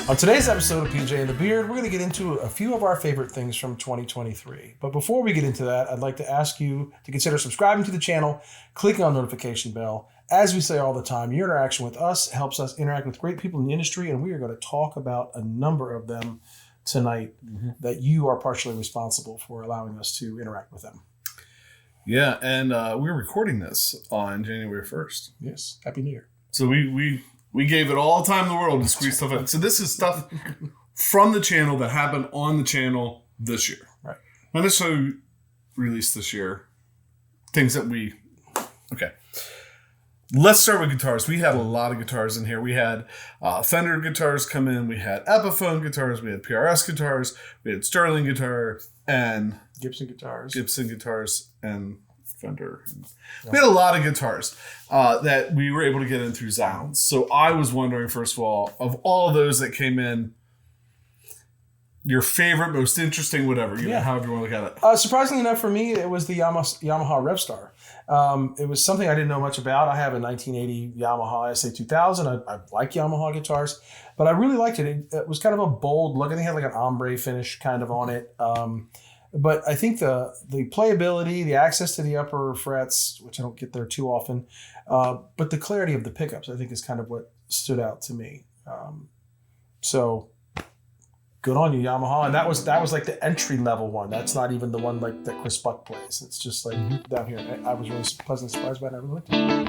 On today's episode of PJ and the Beard, we're going to get into a few of our favorite things from 2023. But before we get into that, I'd like to ask you to consider subscribing to the channel, clicking on the notification bell. As we say all the time, your interaction with us helps us interact with great people in the industry, and we are going to talk about a number of them tonight that you are partially responsible for allowing us to interact with them. Yeah, and we're recording this on January 1st. Yes, Happy New Year. So we gave it all the time in the world to squeeze stuff in. So this is stuff from the channel that happened on the channel this year. Right. Not necessarily released this year. Things that we... Okay. Let's start with guitars. We had a lot of guitars in here. We had Fender guitars come in. We had Epiphone guitars. We had PRS guitars. We had Sterling guitar and... Gibson guitars. And Fender. We had a lot of guitars that we were able to get in through Zzounds. So I was wondering, first of all those that came in, your favorite, most interesting, whatever, you know, however you want to look at it. Surprisingly enough for me, it was the Yamaha Revstar. It was something I didn't know much about. I have a 1980 Yamaha SA2000. I like Yamaha guitars, but I really liked it. It was kind of a bold look. I think it had like an ombre finish kind of on it. But I think the playability, the access to the upper frets, which I don't get there too often, but the clarity of the pickups, I think, is kind of what stood out to me. So good on you, Yamaha. And that was like the entry level one. That's not even the one like that Chris Buck plays. It's just like down here. I was really pleasantly surprised by it. I really liked it.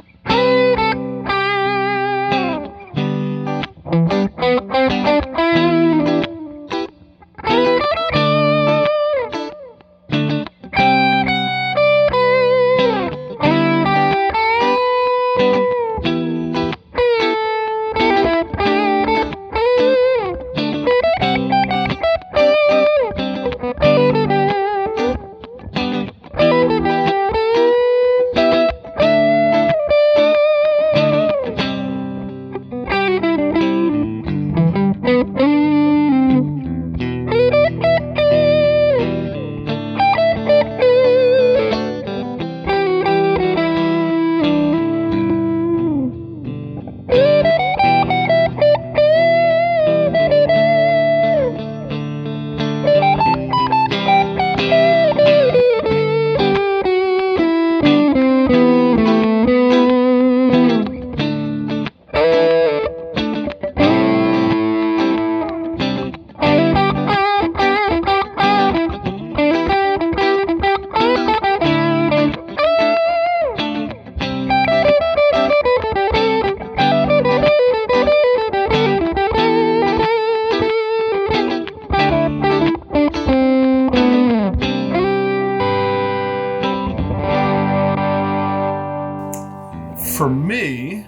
For me,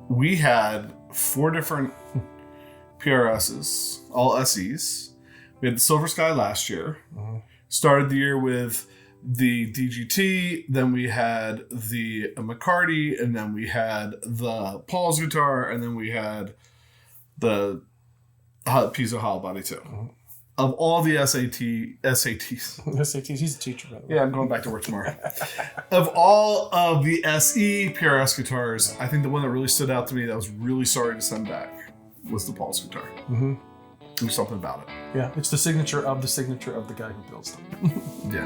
we had 4 different PRSs, all SEs. We had the Silver Sky last year. Started the year with the DGT, then we had the McCarty, and then we had the Paul's guitar, and then we had the Piezo hollow body too. Of all the SATs, he's a teacher, by the way. Yeah, I'm going back to work tomorrow. Of all of the SE PRS guitars, I think the one that really stood out to me that I was really sorry to send back was the Paul's guitar. There's something about it. Yeah, it's the signature of the guy who builds them. Yeah.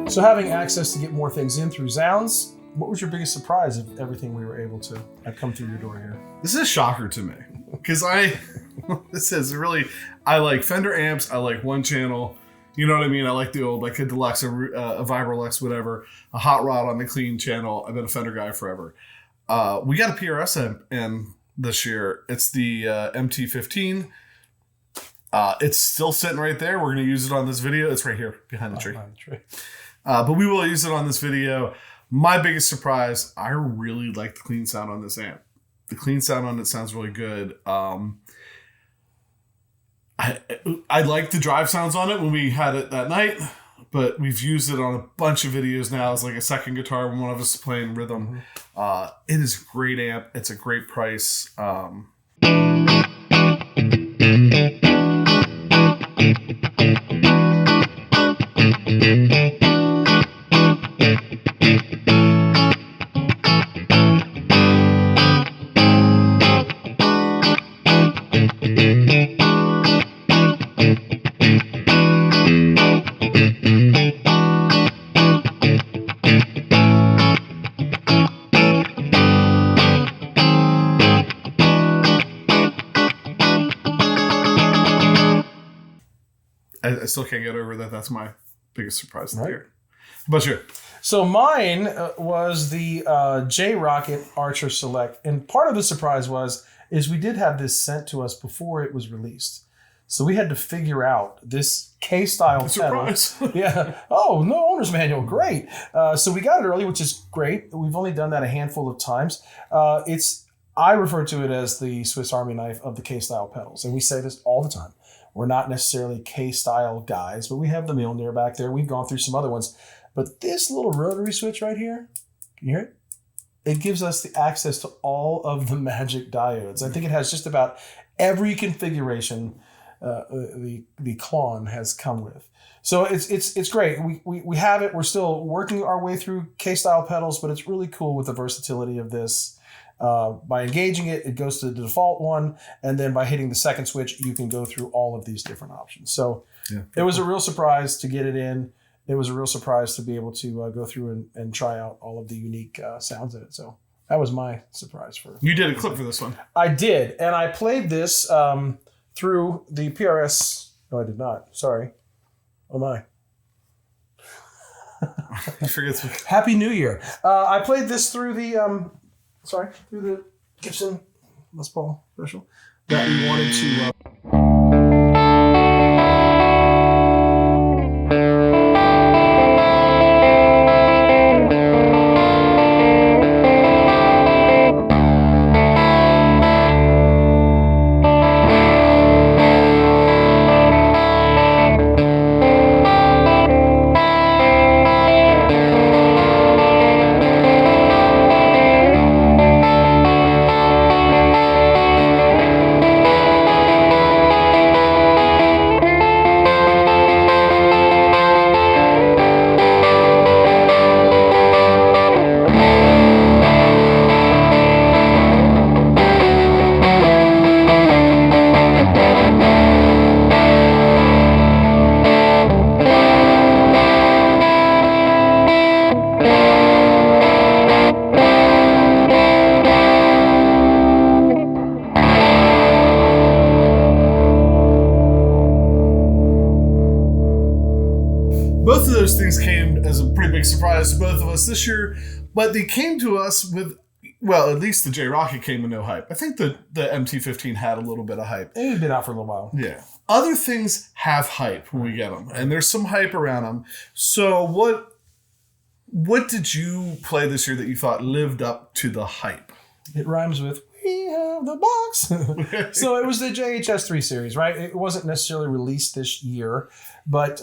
So having access to get more things in through Zzounds, what was your biggest surprise of everything we were able to have come through your door here? This is a shocker to me because this is really, I like Fender amps. I like one channel. You know what I mean? I like the old, like a Deluxe, a Vibrolux, whatever, a Hot Rod on the clean channel. I've been a Fender guy forever. We got a PRS amp in this year. It's the MT15. It's still sitting right there. We're going to use it on this video. It's right here behind the tree. But we will use it on this video. My biggest surprise, I really like the clean sound on this amp. The clean sound on it sounds really good. I like the drive sounds on it when we had it that night, but we've used it on a bunch of videos now as like a second guitar when one of us is playing rhythm. It is a great amp. It's a great price. I still can't get over that. That's my biggest surprise of the year. How about you? So mine was the J Rockett Archer Select. And part of the surprise is we did have this sent to us before it was released. So we had to figure out this K-style pedal. Yeah. Oh, no owner's manual. Great. So we got it early, which is great. We've only done that a handful of times. I refer to it as the Swiss Army knife of the K-style pedals. And we say this all the time. We're not necessarily K-style guys, but we have the Mjolnir back there. We've gone through some other ones. But this little rotary switch right here, can you hear it? It gives us the access to all of the magic diodes. I think it has just about every configuration the Klon has come with. So it's great. We have it. We're still working our way through K-style pedals, but it's really cool with the versatility of this. By engaging it, it goes to the default one, and then by hitting the second switch, you can go through all of these different options. So it was a real surprise to get it in. It was a real surprise to be able to go through and try out all of the unique sounds in it. So that was my surprise for. You did a clip for this one. I did, and I played this through the PRS. No, I did not. Sorry. Oh my. Happy New Year. I played this through the. Through the Gibson Les Paul special that we wanted to. Both of those things came as a pretty big surprise to both of us this year, but they came to us with, well, at least the J Rockett came with no hype. I think the MT15 had a little bit of hype. It had been out for a little while. Yeah. Other things have hype when we get them, and there's some hype around them. So what did you play this year that you thought lived up to the hype? It rhymes with "we have the box." So it was the JHS3 series, right? It wasn't necessarily released this year, but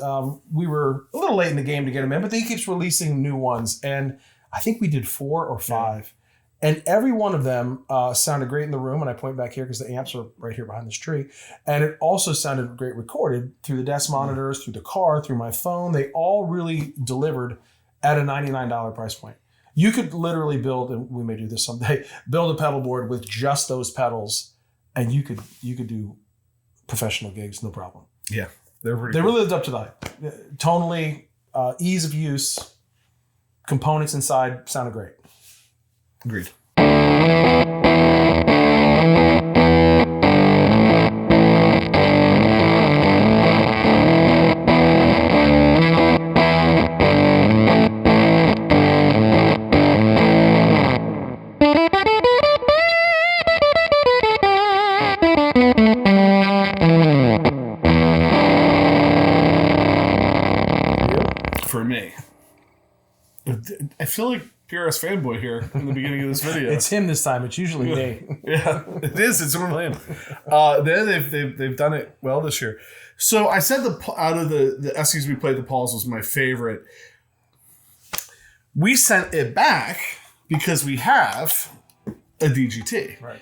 we were a little late in the game to get them in, but they keeps releasing new ones. And I think we did 4 or 5. Yeah. And every one of them sounded great in the room. And I point back here because the amps are right here behind this tree. And it also sounded great recorded through the desk monitors, through the car, through my phone. They all really delivered at a $99 price point. You could literally build, and we may do this someday, build a pedal board with just those pedals, and you could do professional gigs, no problem. Yeah, they really lived up to the hype. Tonally, ease of use, components inside sounded great. Agreed. For me, I feel like PRS fanboy here in the beginning of this video. It's him this time. It's usually me. Yeah, it is. It's normally him. They've done it well this year. So I said out of the SEs we played, the Pauls was my favorite. We sent it back because we have a DGT. Right.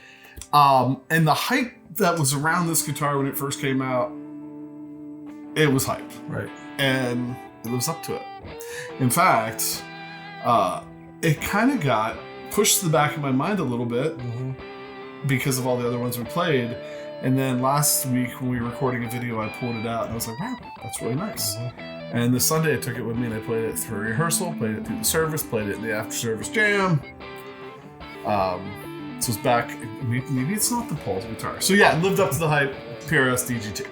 And the hype that was around this guitar when it first came out, it was hype. Right. And it lives up to it. In fact, it kind of got pushed to the back of my mind a little bit because of all the other ones we played. And then last week when we were recording a video, I pulled it out and I was like, wow, that's really nice. And this Sunday I took it with me and I played it through rehearsal, played it through the service, played it in the after-service jam. So it's back. Maybe it's not the Paul's guitar. So yeah, it lived up to the hype. PRS DGT.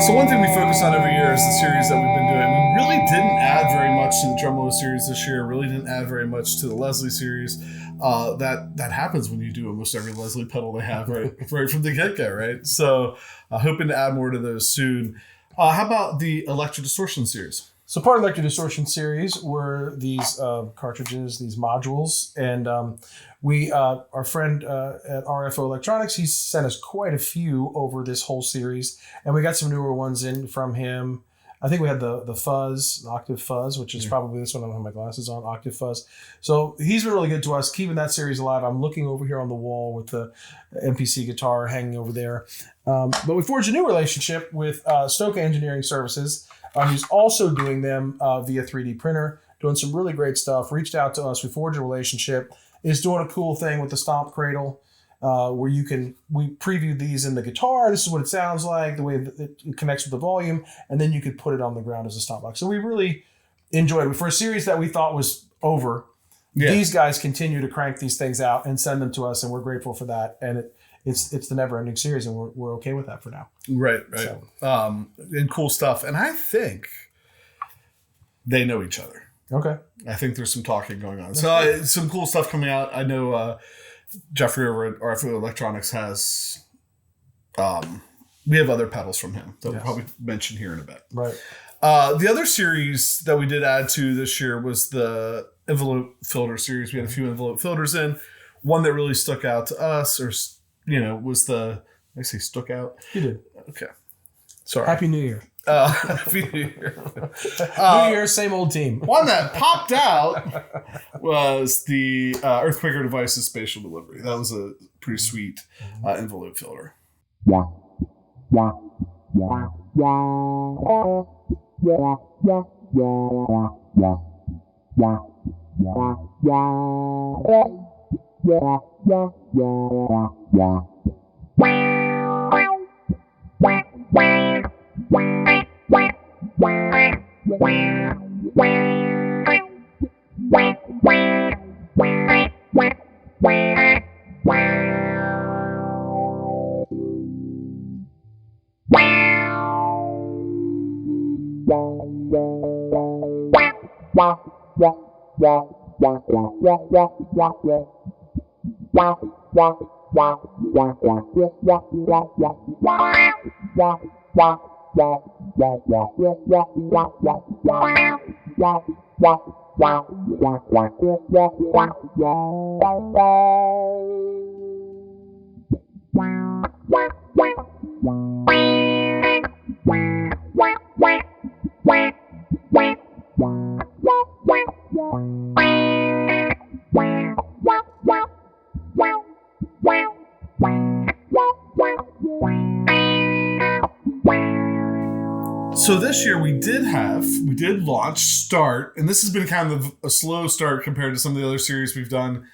So one thing we focus on every year is the series that we've been doing. We really didn't add very much to the Tremolo series this year. Really didn't add very much to the Leslie series. That happens when you do almost every Leslie pedal they have right from the get-go, right? So hoping to add more to those soon. How about the Electra Distortion series? So part of the Electra Distortion series were these cartridges, these modules, and our friend at RFO Electronics, he sent us quite a few over this whole series, and we got some newer ones in from him. I think we had the Fuzz, the Octave Fuzz, which is probably this one. I don't have my glasses on, Octave Fuzz. So he's been really good to us, keeping that series alive. I'm looking over here on the wall with the MPC guitar hanging over there. But we forged a new relationship with Stoka Engineering Services, who's also doing them via 3D printer, doing some really great stuff. Reached out to us. We forged a relationship. Is doing a cool thing with the Stomp Cradle, where we previewed these in the guitar. This is what it sounds like, the way that it connects with the volume, and then you could put it on the ground as a stomp box. So we really enjoyed it. For a series that we thought was over, these guys continue to crank these things out and send them to us, and we're grateful for that. And it's the never-ending series, and we're okay with that for now. Right. So. And cool stuff. And I think they know each other. Okay. I think there's some talking going on. So some cool stuff coming out. I know Jeffrey over at RFO Electronics has, we have other pedals from him that we'll probably mention here in a bit. Right. The other series that we did add to this year was the envelope filter series. We had a few envelope filters in. One that really stuck out to us, or, was did I say stuck out? You did. Okay. Sorry. Happy New Year. Happy New Year. New Year, same old team. One that popped out was the Earthquaker Devices Spatial Delivery. That was a pretty sweet envelope filter. So this year we did start, and this has been kind of a slow start compared to some of the other series we've done,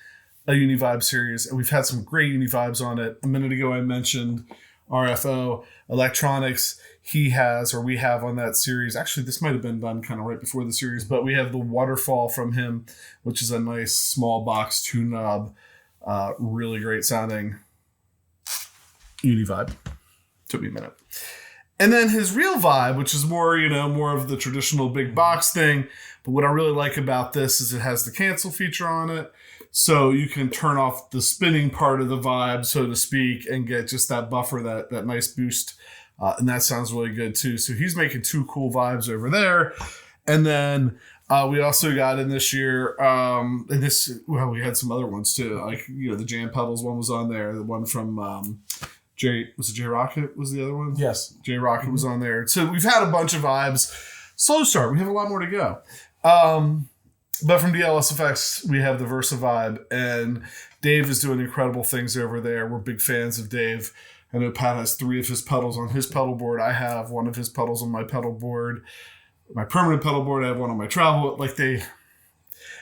a Uni-Vibes series, and we've had some great Uni-Vibes on it. A minute ago I mentioned RFO electronics. We have on that series. Actually, this might have been done kind of right before the series, but we have the Waterfall from him, which is a nice small box 2-knob, really great sounding Uni-Vibe. Took me a minute. And then his real vibe, which is more of the traditional big box thing. But what I really like about this is it has the cancel feature on it. So you can turn off the spinning part of the vibe, so to speak, and get just that buffer, that nice boost. And that sounds really good too. So he's making 2 cool vibes over there. And then we also got in this year, we had some other ones too. Like, the Jam Pedals one was on there. The one from... J Rockett was the other one? Yes. J Rockett was on there. So we've had a bunch of vibes. Slow start. We have a lot more to go. But from DLSFX, we have the Versa vibe, and Dave is doing incredible things over there. We're big fans of Dave. I know Pat has 3 of his pedals on his pedal board. I have 1 of his pedals on my pedal board. My permanent pedal board, I have 1 on my travel.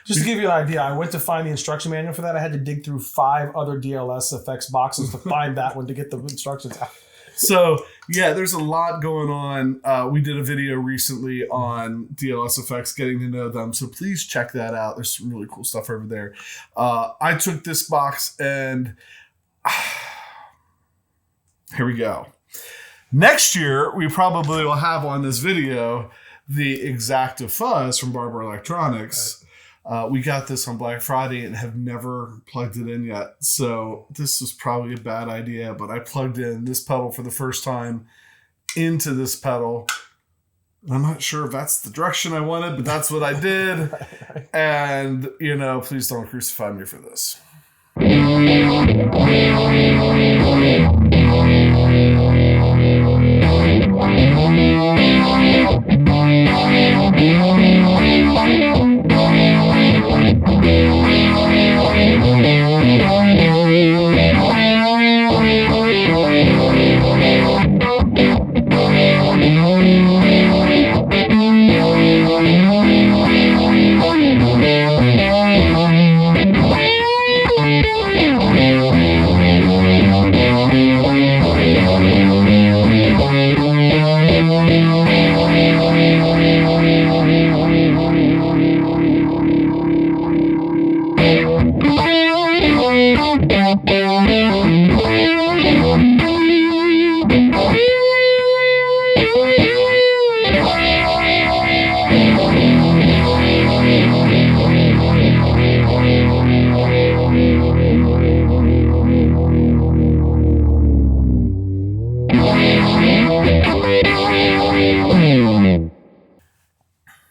Just to give you an idea, I went to find the instruction manual for that. I had to dig through 5 other DLSFX boxes to find that one to get the instructions out. So, yeah, there's a lot going on. We did a video recently on DLSFX, getting to know them. So please check that out. There's some really cool stuff over there. I took this box and here we go. Next year, we probably will have on this video the Exacta Fuzz from Barber Electronics. We got this on Black Friday and have never plugged it in yet. So this was probably a bad idea, but I plugged in this pedal for the first time into this pedal. I'm not sure if that's the direction I wanted, but that's what I did. And, please don't crucify me for this.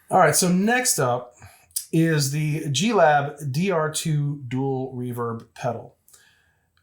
All right, so next up is the G-Lab DR2 Dual Reverb pedal.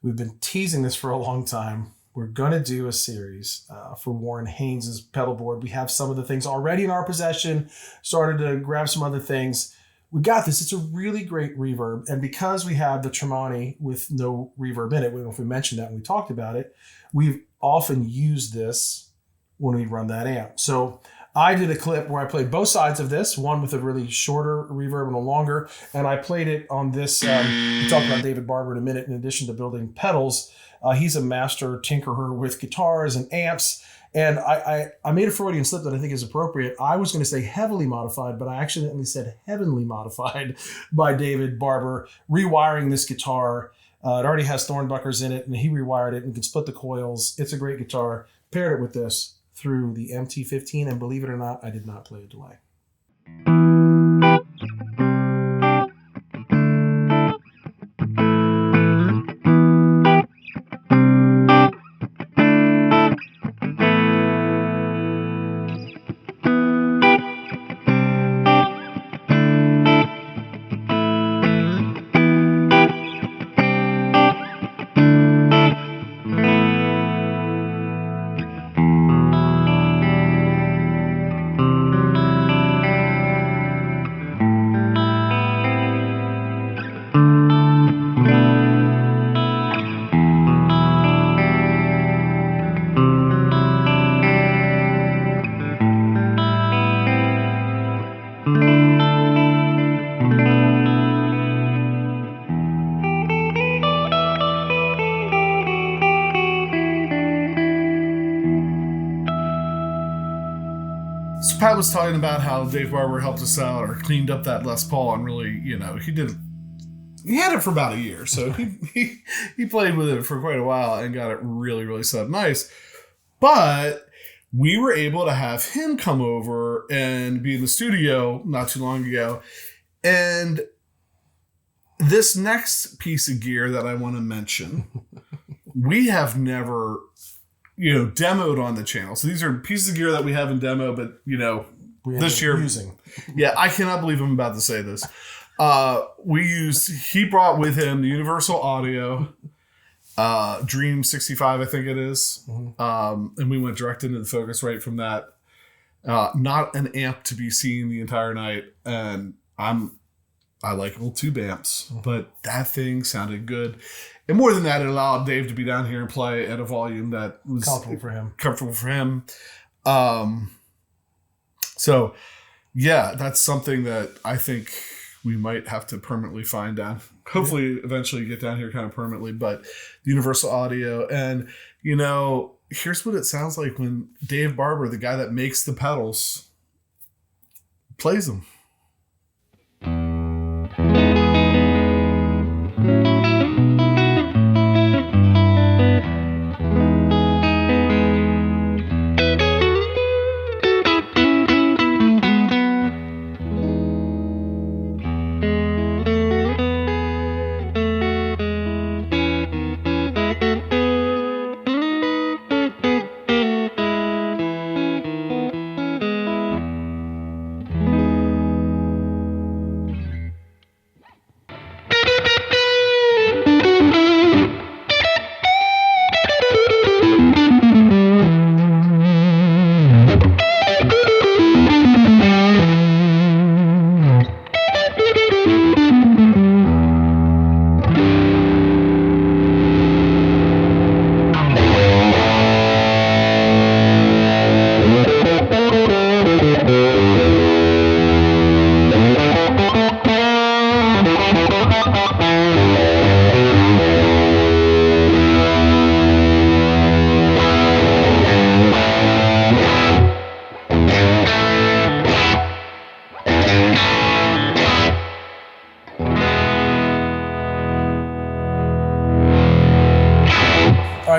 We've been teasing this for a long time. We're going to do a series for Warren Haynes' pedal board. We have some of the things already in our possession, started to grab some other things. We got this. It's a really great reverb. And because we have the Tremonti with no reverb in it, we don't know if we mentioned that when we talked about it, we've often used this when we run that amp. So I did a clip where I played both sides of this, one with a really shorter reverb and a longer, and I played it on this. We talked about David Barber in a minute. In addition to building pedals, he's a master tinkerer with guitars and amps, and I made a Freudian slip that I think is appropriate. I was going to say heavily modified, but I accidentally said heavenly modified by David Barber, rewiring this guitar. It already has Thornbuckers in it, and he rewired it and can split the coils. It's a great guitar. Paired it with this through the MT15, and believe it or not, I did not play a delay. So Pat was talking about how Dave Barber helped us out or cleaned up that Les Paul, and really, he had it for about a year. So he played with it for quite a while and got it really, really set up nice. But we were able to have him come over and be in the studio not too long ago. And this next piece of gear that I want to mention, we have never, demoed on the channel. So these are pieces of gear that we have in demo, but, this year. Using. Yeah, I cannot believe I'm about to say this. He brought with him the Universal Audio Dream 65, I think it is. Mm-hmm. And we went direct into the Focusrite from that. Not an amp to be seen the entire night. And I like old tube amps, but that thing sounded good. And more than that, it allowed Dave to be down here and play at a volume that was comfortable for him. So yeah, that's something that I think we might have to permanently find down. Hopefully eventually get down here kind of permanently, but Universal Audio. And, here's what it sounds like when Dave Barber, the guy that makes the pedals, plays them.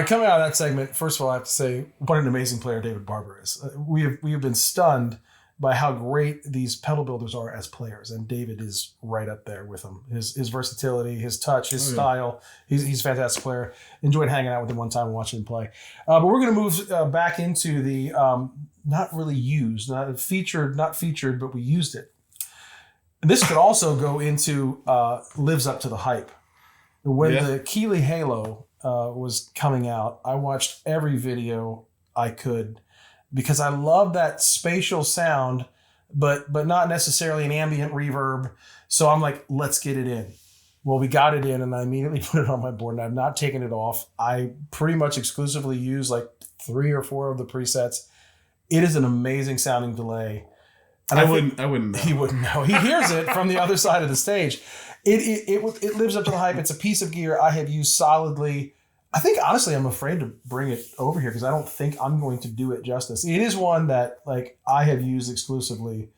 Coming out of that segment, first of all, I have to say what an amazing player David Barber is. We have been stunned by how great these pedal builders are as players, and David is right up there with them. His versatility, his touch, his style. He's a fantastic player. Enjoyed hanging out with him one time and watching him play. But we're going to move back into the not really used, not featured, but we used it. And this could also go into lives up to the hype. When the Keeley Halo was coming out, I watched every video I could because I love that spatial sound, but not necessarily an ambient reverb. So I'm like, let's get it in. Well, we got it in, and I immediately put it on my board, and I've not taken it off. I pretty much exclusively use like 3 or 4 of the presets. It is an amazing sounding delay. And I wouldn't know. He wouldn't know. He hears it from the other side of the stage. It lives up to the hype. It's a piece of gear I have used solidly. I think, honestly, I'm afraid to bring it over here because I don't think I'm going to do it justice. It is one that I have used exclusively,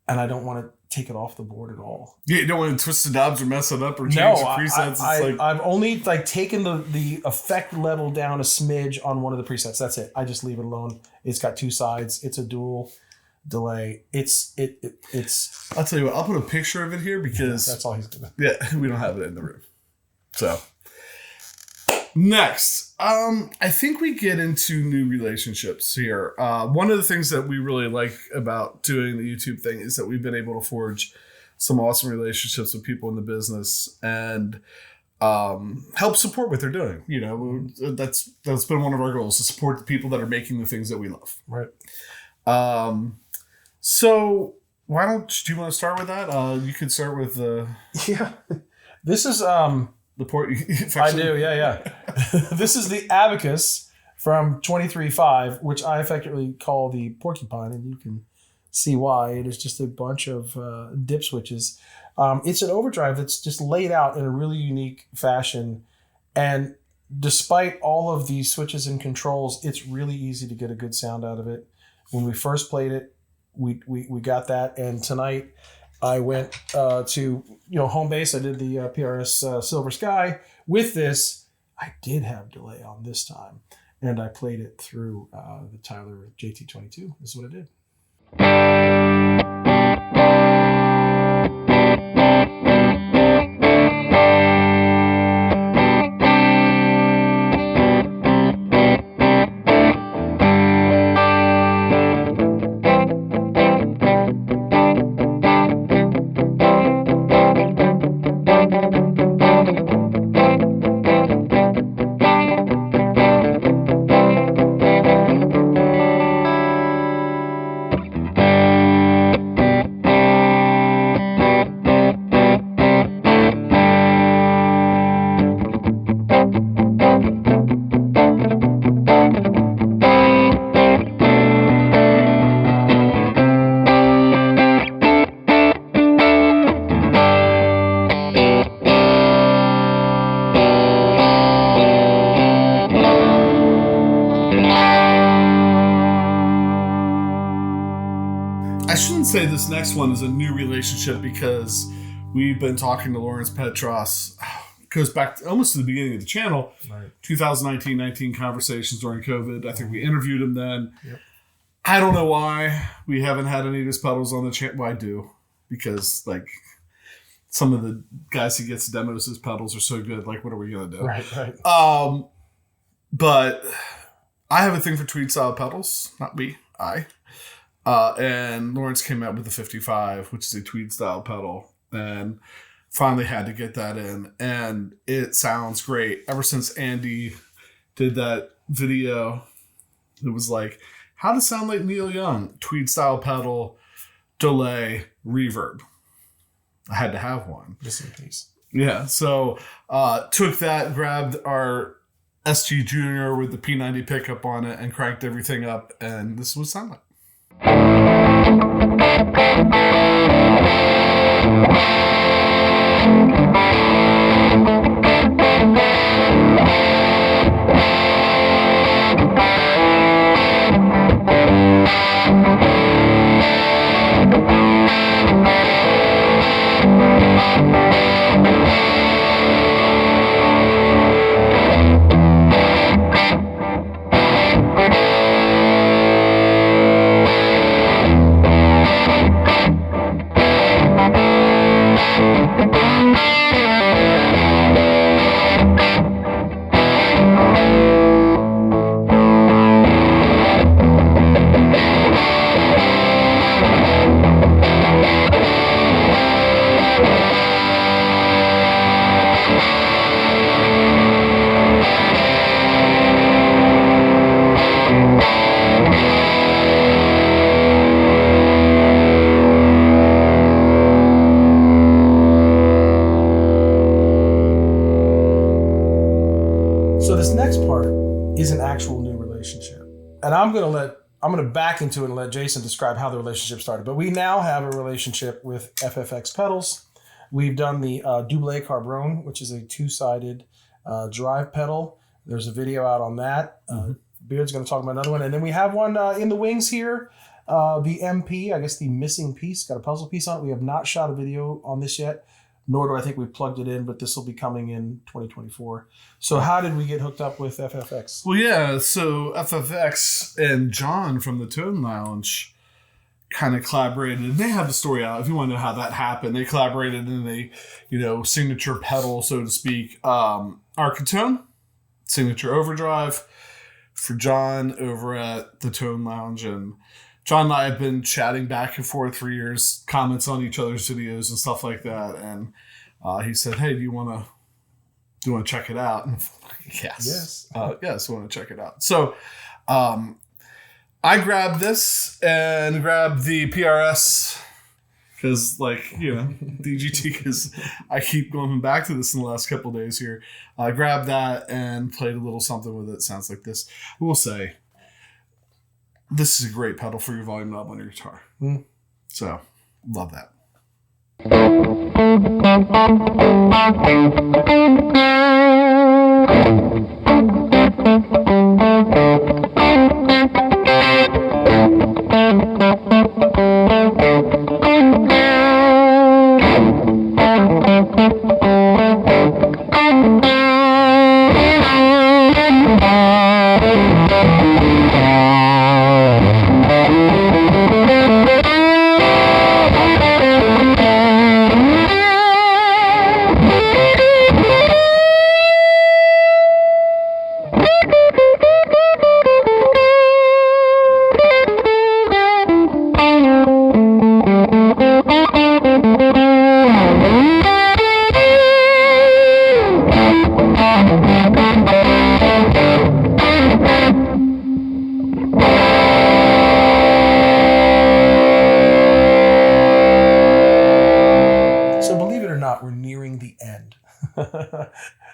and I don't want to take it off the board at all. Yeah, you don't want to twist the knobs or mess it up or change the presets. I've only taken the effect level down a smidge on one of the presets. That's it. I just leave it alone. It's got 2 sides. It's a dual delay. It's I'll tell you what, I'll put a picture of it here because that's all he's gonna. Yeah, we don't have it in the room. So next, I think we get into new relationships here. One of the things that we really like about doing the YouTube thing is that we've been able to forge some awesome relationships with people in the business and help support what they're doing. That's been one of our goals, to support the people that are making the things that we love. Right. So do you want to start with that? You could start with yeah. This is the port. I do, yeah. This is the Abacus from 23.5, which I effectively call the porcupine, and you can see why. It is just a bunch of dip switches. It's an overdrive that's just laid out in a really unique fashion, and despite all of these switches and controls, it's really easy to get a good sound out of it. when we first played it, we got that. And tonight I went to home base. I did the PRS Silver Sky with this. I did have delay on this time, and I played it through the Tyler JT22. This is what I did. Say this next one is a new relationship because we've been talking to Lawrence Petros. Goes back almost to the beginning of the channel, right. 2019 conversations during COVID. I think we interviewed him then. Yep. I don't know why we haven't had any of his pedals on the channel. Well, I do, because like some of the guys he gets demos his pedals are so good. Like, what are we gonna do? Right. But I have a thing for tweed style pedals. Not me. And Lawrence came out with the 55, which is a tweed style pedal, and finally had to get that in, and it sounds great. Ever since Andy did that video, it was like, how to sound like Neil Young, tweed style pedal, delay, reverb. I had to have one. Just in case. Yeah, so took that, grabbed our SG Junior with the P90 pickup on it, and cranked everything up, and this was sound like. And I'm going to back into it and let Jason describe how the relationship started. But we now have a relationship with FFX Pedals. We've done the Double Carbone, which is a two-sided drive pedal. There's a video out on that. Beard's going to talk about another one. And then we have one in the wings here, the MP, I guess the missing piece, got a puzzle piece on it. We have not shot a video on this yet, nor do I think we've plugged it in, but this will be coming in 2024. So how did we get hooked up with FFX? Well, yeah, so FFX and John from the Tone Lounge kind of collaborated. And they have the story out if you want to know how that happened. They collaborated in a, signature pedal, so to speak. Ark of Tone, signature overdrive for John over at the Tone Lounge. And John and I have been chatting back and forth for years, comments on each other's videos and stuff like that. And he said, "Hey, do you want to check it out?" And yes, yes, I want to check it out. So I grabbed this and grabbed the PRS because, DGT, because I keep going back to this in the last couple of days here. I grabbed that and played a little something with it. Sounds like this. I will say, this is a great pedal for your volume knob on your guitar. So, love that.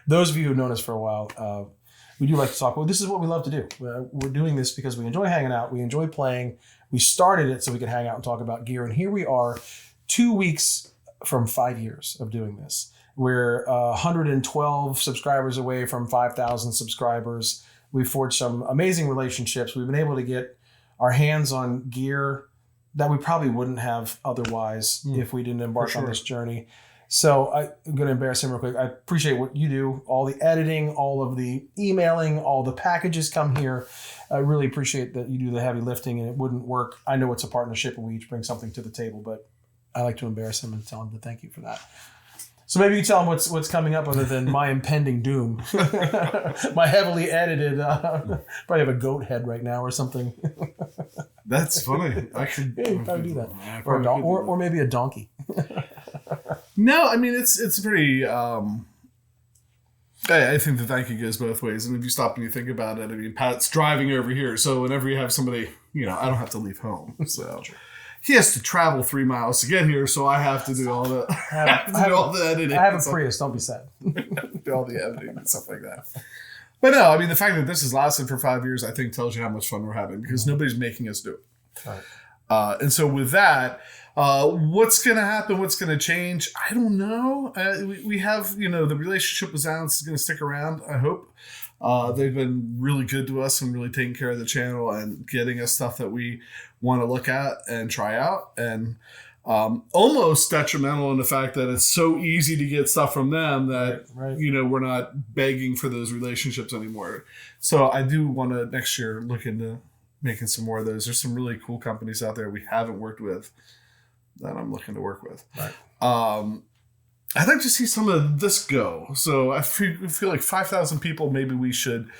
Those of you who've known us for a while, we do like to talk. Well, this is what we love to do. We're doing this because we enjoy hanging out. We enjoy playing. We started it so we could hang out and talk about gear. And here we are 2 weeks from 5 years of doing this. We're 112 subscribers away from 5,000 subscribers. We've forged some amazing relationships. We've been able to get our hands on gear that we probably wouldn't have otherwise if we didn't embark on this journey. So I'm going to embarrass him real quick. I appreciate what you do, all the editing, all of the emailing, all the packages come here. I really appreciate that you do the heavy lifting, and it wouldn't work. I know it's a partnership and we each bring something to the table, but I like to embarrass him and tell him to thank you for that. So maybe you tell him what's coming up other than my impending doom. My heavily edited, probably have a goat head right now or something. That's funny. I should probably do that. Or maybe a donkey. No, I mean, it's pretty... I think the thank you goes both ways. And if you stop and you think about it, I mean, Pat's driving over here. So whenever you have somebody, I don't have to leave home. So he has to travel 3 miles to get here. So I have to do all the, all the editing. I have a Prius. Don't be sad. Do all the editing and stuff like that. But no, I mean, the fact that this has lasted for 5 years, I think tells you how much fun we're having because nobody's making us do it. Right. And so with that, what's going to happen? What's going to change? I don't know. We have, the relationship with Zzounds is going to stick around, I hope. They've been really good to us and really taking care of the channel and getting us stuff that we want to look at and try out. And almost detrimental in the fact that it's so easy to get stuff from them that, we're not begging for those relationships anymore. So I do want to next year look into making some more of those. There's some really cool companies out there we haven't worked with that I'm looking to work with. Right. I'd like to see some of this go. So I feel like 5,000 people, maybe we should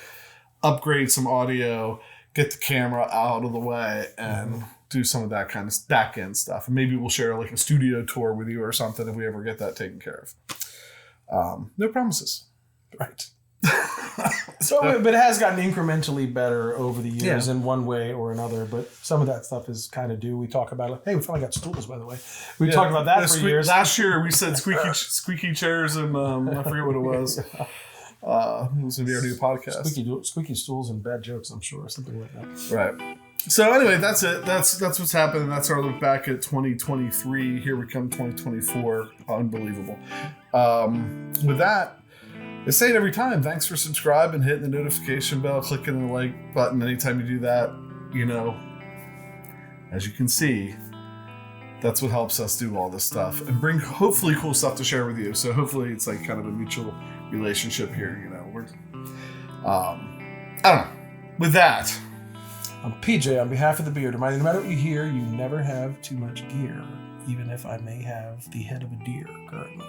upgrade some audio, get the camera out of the way, and do some of that kind of back end stuff. And maybe we'll share like a studio tour with you or something if we ever get that taken care of. No promises. Right. But it has gotten incrementally better over the years in one way or another. But some of that stuff is kind of due. We talk about it. Hey, we finally got stools, by the way. We talked about that for years. Last year we said squeaky chairs and I forget what it was. It was going to be our new podcast. Squeaky stools and bad jokes, I'm sure, something like that. Right. So anyway, that's it. That's what's happening. That's our look back at 2023. Here we come, 2024. Unbelievable. With that, I say it every time. Thanks for subscribing, hitting the notification bell, clicking the like button. Anytime you do that, as you can see, that's what helps us do all this stuff and bring hopefully cool stuff to share with you. So hopefully it's like kind of a mutual relationship here. We're, I don't know. With that, I'm PJ on behalf of the Beard. Reminding no matter what you hear, you never have too much gear, even if I may have the head of a deer currently.